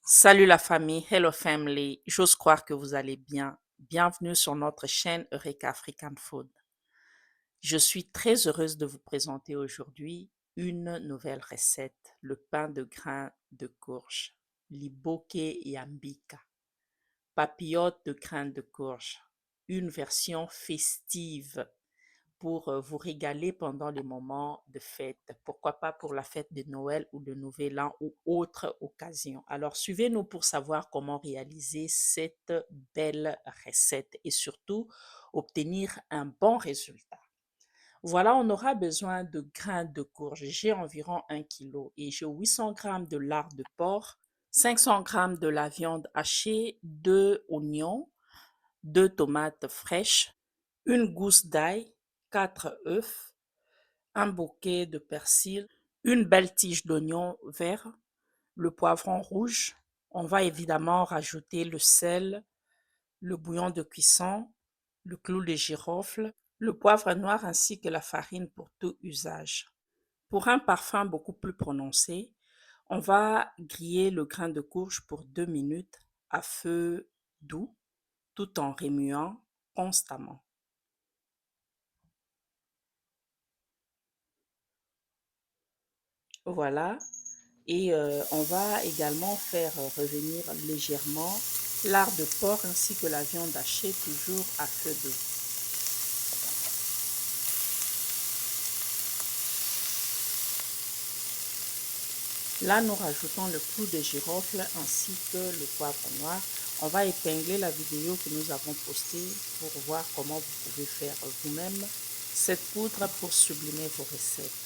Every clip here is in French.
Salut la famille, hello family, j'ose croire que vous allez bien. Bienvenue sur notre chaîne Eureka African Food. Je suis très heureuse de vous présenter aujourd'hui une nouvelle recette, le pain de grains de courge, liboke yambika, papillote de grains de courge, une version festive pour vous régaler pendant les moments de fête. Pourquoi pas pour la fête de Noël ou de Nouvel An ou autre occasion. Alors, suivez-nous pour savoir comment réaliser cette belle recette et surtout obtenir un bon résultat. Voilà, on aura besoin de grains de courge. J'ai environ 1 kg et j'ai 800 grammes de lard de porc, 500 grammes de la viande hachée, 2 oignons, 2 tomates fraîches, une gousse d'ail, 4 œufs, un bouquet de persil, une belle tige d'oignon vert, le poivron rouge. On va évidemment rajouter le sel, le bouillon de cuisson, le clou de girofle, le poivre noir ainsi que la farine pour tout usage. Pour un parfum beaucoup plus prononcé, on va griller le grain de courge pour 2 minutes à feu doux tout en remuant constamment. Voilà. Et on va également faire revenir légèrement lard de porc ainsi que la viande hachée, toujours à feu doux. Là, nous rajoutons le clou de girofle ainsi que le poivre noir. On va épingler la vidéo que nous avons postée pour voir comment vous pouvez faire vous-même cette poudre pour sublimer vos recettes.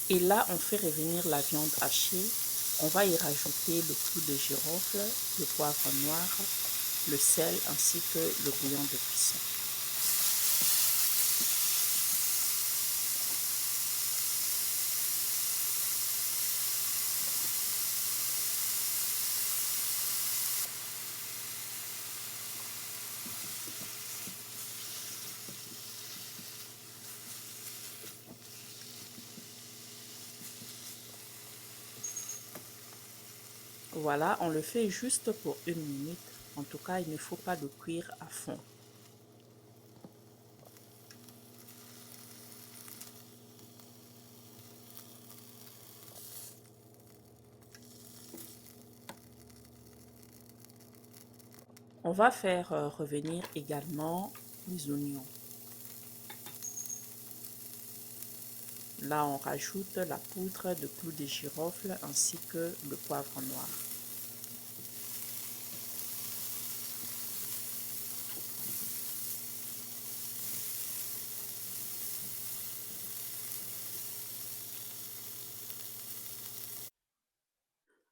Et là, on fait revenir la viande hachée. On va y rajouter le clou de girofle, le poivre noir, le sel ainsi que le bouillon de cuisson. Voilà, on le fait juste pour 1 minute. En tout cas, il ne faut pas le cuire à fond. On va faire revenir également les oignons. Là, on rajoute la poudre de clou de girofle ainsi que le poivre noir.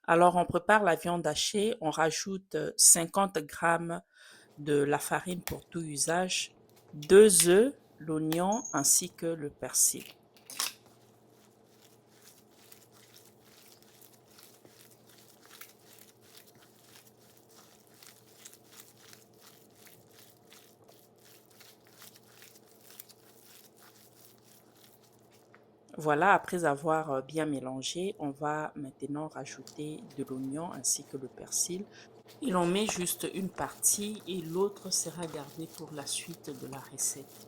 Alors, on prépare la viande hachée, on rajoute 50 grammes de la farine pour tout usage, 2 œufs, l'oignon ainsi que le persil. Voilà, après avoir bien mélangé, on va maintenant rajouter de l'oignon ainsi que le persil. Et l'on met juste une partie et l'autre sera gardée pour la suite de la recette.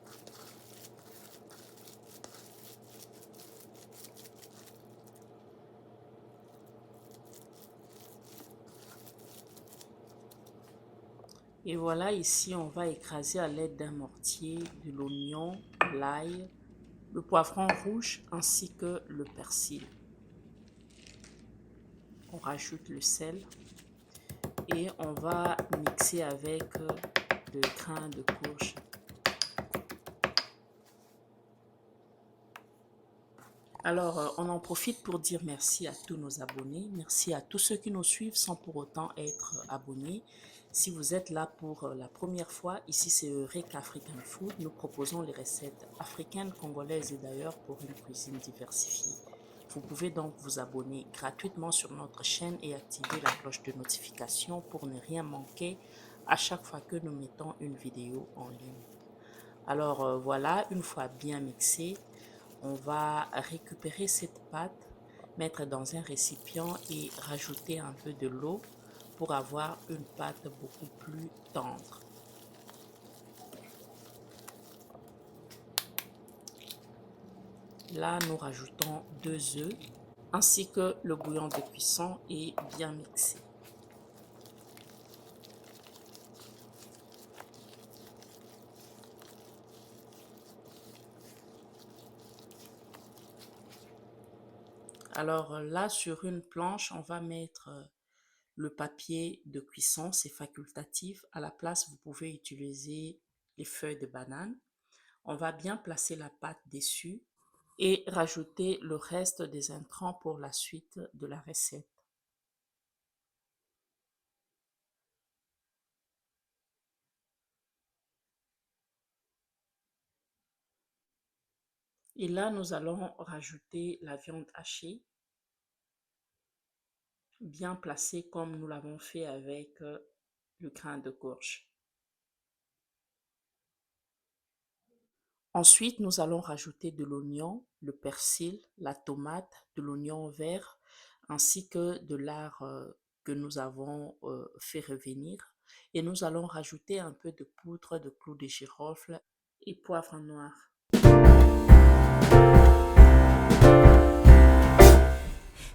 Et voilà, ici, on va écraser à l'aide d'un mortier de l'oignon, l'ail, le poivron rouge ainsi que le persil. On rajoute le sel et on va mixer avec le grain de courge. Alors, on en profite pour dire merci à tous nos abonnés, merci à tous ceux qui nous suivent sans pour autant être abonnés. Si vous êtes là pour la première fois, ici c'est Eureka African Food. Nous proposons les recettes africaines, congolaises et d'ailleurs pour une cuisine diversifiée. Vous pouvez donc vous abonner gratuitement sur notre chaîne et activer la cloche de notification pour ne rien manquer à chaque fois que nous mettons une vidéo en ligne. Alors voilà, une fois bien mixé, on va récupérer cette pâte, mettre dans un récipient et rajouter un peu de l'eau pour avoir une pâte beaucoup plus tendre. Là, nous rajoutons 2 œufs ainsi que le bouillon de cuisson et bien mixé. Alors là, sur une planche, on va mettre le papier de cuisson, c'est facultatif. À la place, vous pouvez utiliser les feuilles de banane. On va bien placer la pâte dessus et rajouter le reste des intrants pour la suite de la recette. Et là, nous allons rajouter la viande hachée, bien placée comme nous l'avons fait avec le grain de courge. Ensuite, nous allons rajouter de l'oignon, le persil, la tomate, de l'oignon vert, ainsi que de lard que nous avons fait revenir. Et nous allons rajouter un peu de poudre de clous de girofle et poivre noir.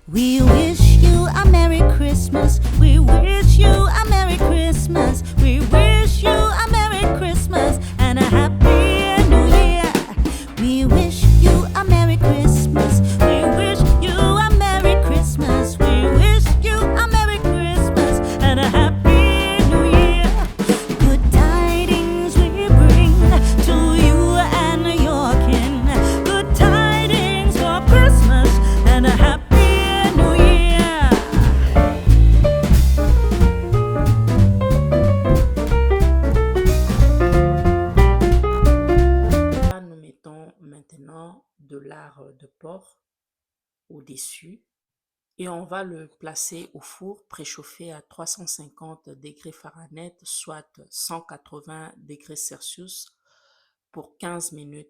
We wish you a Merry Christmas. We wish you a Merry Christmas. We wish you a Merry Christmas and a Happy New Year. We wish you a Merry Christmas. We wish you a Merry Christmas. We wish you a Merry Christmas and a Happy New Year. Good tidings we bring to you and your kin. Good tidings for Christmas and a Happy maintenant de lard de porc au-dessus et on va le placer au four préchauffé à 350 degrés Fahrenheit, soit 180 degrés Celsius pour 15 minutes.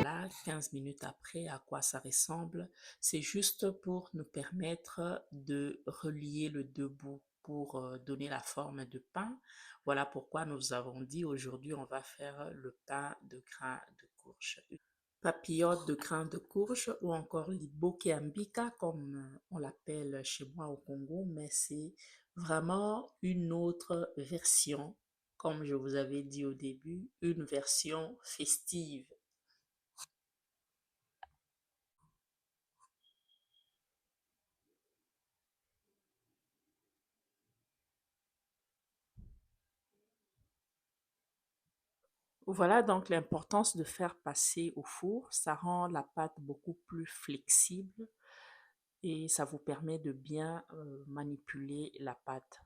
Là, 15 minutes après, à quoi ça ressemble? C'est juste pour nous permettre de relier le deux bouts pour donner la forme de pain. Voilà pourquoi nous avons dit aujourd'hui on va faire le pain de grains de courge. Papillote de grains de courge ou encore liboke ambika comme on l'appelle chez moi au Congo, mais c'est vraiment une autre version, comme je vous avais dit au début, une version festive. Voilà donc l'importance de faire passer au four. Ça rend la pâte beaucoup plus flexible et ça vous permet de bien manipuler la pâte.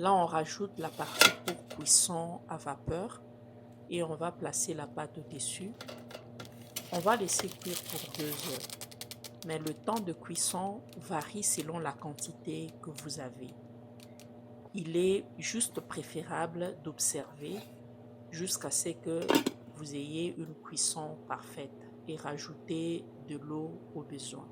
Là, on rajoute la partie pour cuisson à vapeur et on va placer la pâte au-dessus. On va laisser cuire pour 2 heures. Mais le temps de cuisson varie selon la quantité que vous avez. Il est juste préférable d'observer jusqu'à ce que vous ayez une cuisson parfaite et rajouter de l'eau au besoin.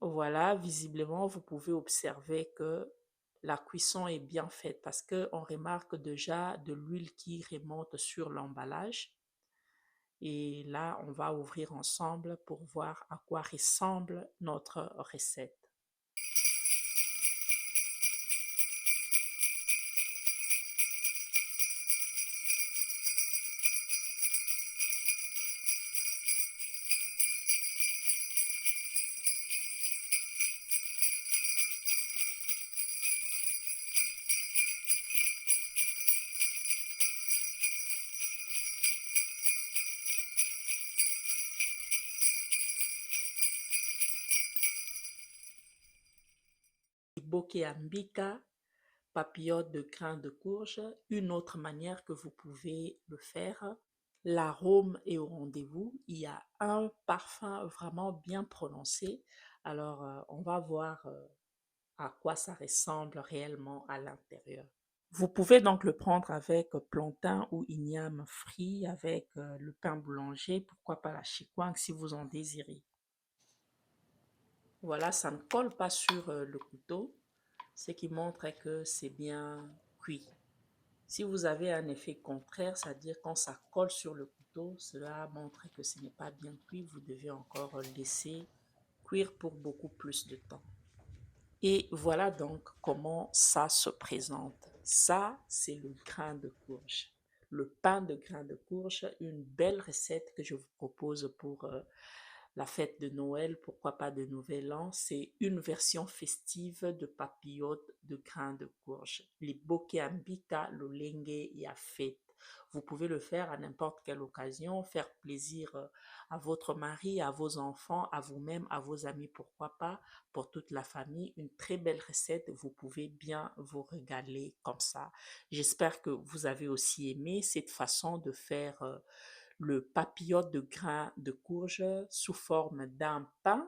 Voilà, visiblement, vous pouvez observer que la cuisson est bien faite parce qu'on remarque déjà de l'huile qui remonte sur l'emballage. Et là, on va ouvrir ensemble pour voir à quoi ressemble notre recette. Bokeh ambika, papillote de grains de courge, une autre manière que vous pouvez le faire. L'arôme est au rendez-vous. Il y a un parfum vraiment bien prononcé. Alors, on va voir à quoi ça ressemble réellement à l'intérieur. Vous pouvez donc le prendre avec plantain ou igname frit, avec le pain boulanger, pourquoi pas la chikwang si vous en désirez. Voilà, ça ne colle pas sur le couteau, ce qui montre que c'est bien cuit. Si vous avez un effet contraire, c'est-à-dire quand ça colle sur le couteau, cela montre que ce n'est pas bien cuit. Vous devez encore laisser cuire pour beaucoup plus de temps. Et voilà donc comment ça se présente. Ça, c'est le grain de courge. Le pain de grain de courge, une belle recette que je vous propose pour la fête de Noël, pourquoi pas de Nouvel An. C'est une version festive de papillote de grain de courge. Les bokeh ambika, lolenge ya fête. Vous pouvez le faire à n'importe quelle occasion, faire plaisir à votre mari, à vos enfants, à vous-même, à vos amis, pourquoi pas, pour toute la famille. Une très belle recette, vous pouvez bien vous régaler comme ça. J'espère que vous avez aussi aimé cette façon de faire le papillote de grains de courge sous forme d'un pain.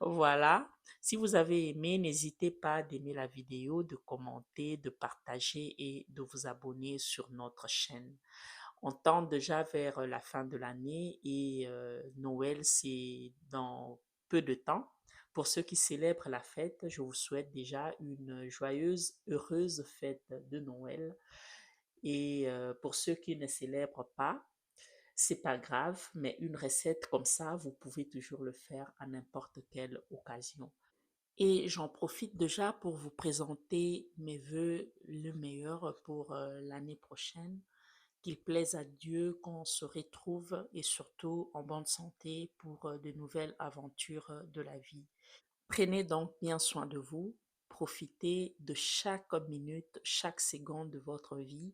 Voilà. Si vous avez aimé, n'hésitez pas d'aimer la vidéo, de commenter, de partager et de vous abonner sur notre chaîne. On tend déjà vers la fin de l'année et Noël, c'est dans peu de temps. Pour ceux qui célèbrent la fête, je vous souhaite déjà une joyeuse, heureuse fête de Noël. Et pour ceux qui ne célèbrent pas, c'est pas grave, mais une recette comme ça, vous pouvez toujours le faire à n'importe quelle occasion. Et j'en profite déjà pour vous présenter mes vœux le meilleur pour l'année prochaine. Qu'il plaise à Dieu qu'on se retrouve et surtout en bonne santé pour de nouvelles aventures de la vie. Prenez donc bien soin de vous. Profitez de chaque minute, chaque seconde de votre vie.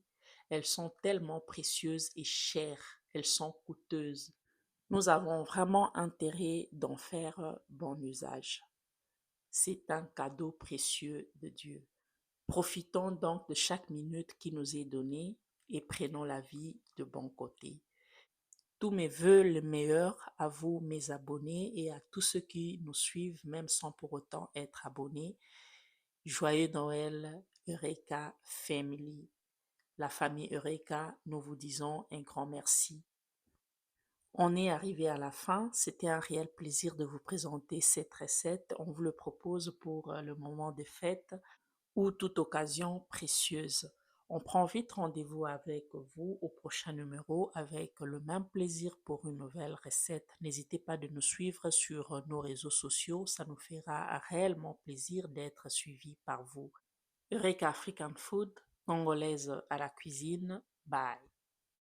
Elles sont tellement précieuses et chères. Elles sont coûteuses. Nous avons vraiment intérêt d'en faire bon usage. C'est un cadeau précieux de Dieu. Profitons donc de chaque minute qui nous est donnée et prenons la vie de bon côté. Tous mes voeux le meilleur à vous, mes abonnés, et à tous ceux qui nous suivent, même sans pour autant être abonnés. Joyeux Noël, Eureka Family. La famille Eureka, nous vous disons un grand merci. On est arrivé à la fin. C'était un réel plaisir de vous présenter cette recette. On vous le propose pour le moment des fêtes ou toute occasion précieuse. On prend vite rendez-vous avec vous au prochain numéro avec le même plaisir pour une nouvelle recette. N'hésitez pas de nous suivre sur nos réseaux sociaux. Ça nous fera réellement plaisir d'être suivis par vous. Eureka African Food, congolaise à la cuisine. Bye.